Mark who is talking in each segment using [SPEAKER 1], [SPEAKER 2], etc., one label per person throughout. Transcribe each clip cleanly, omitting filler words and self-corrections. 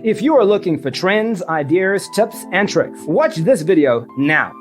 [SPEAKER 1] If you are looking for trends, ideas, tips, and tricks, watch this video now.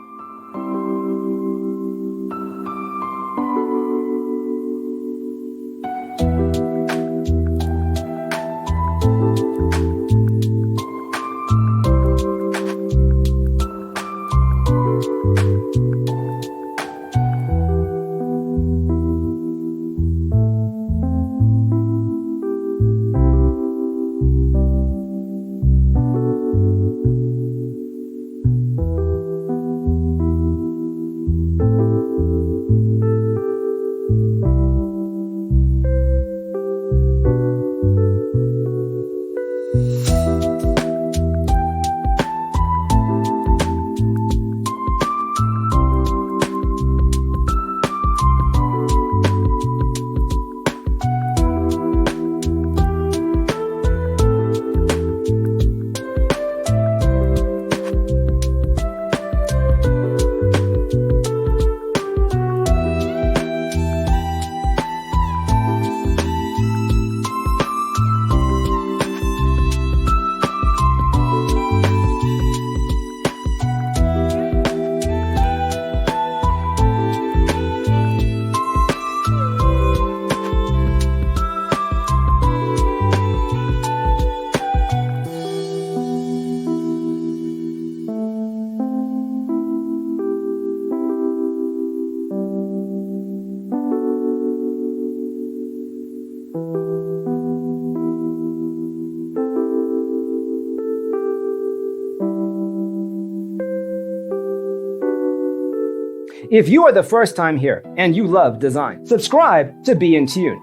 [SPEAKER 1] If you are the first time here and you love design, subscribe to be in tune.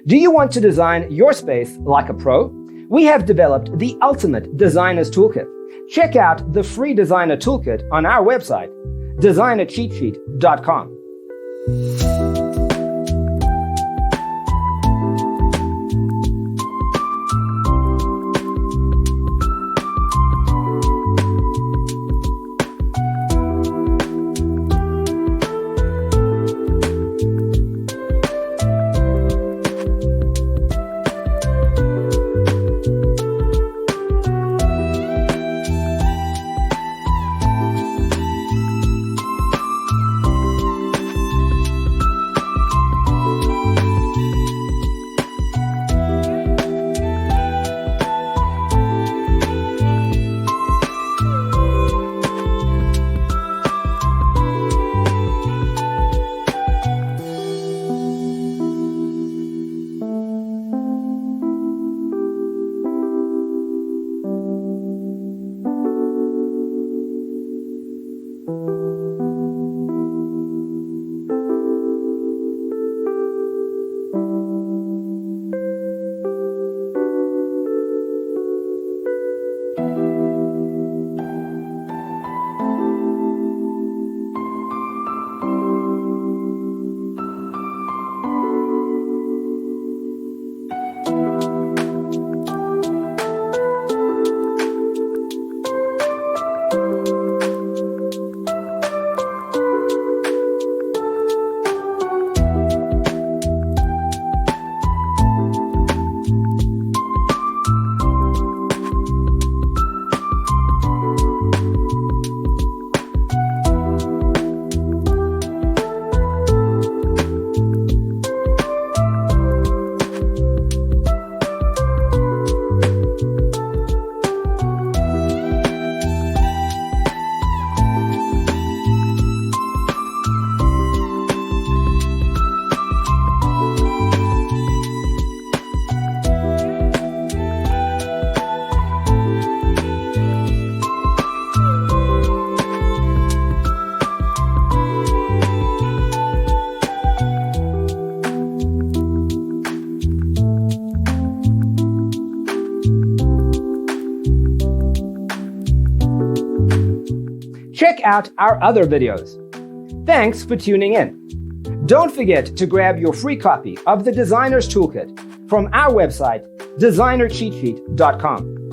[SPEAKER 1] Do you want to design your space like a pro? We have developed the ultimate designer's toolkit. Check out the free designer toolkit on our website, designercheatsheet.com. out our other videos. Thanks for tuning in. Don't forget to grab your free copy of the Designer's Toolkit from our website, designercheatsheet.com.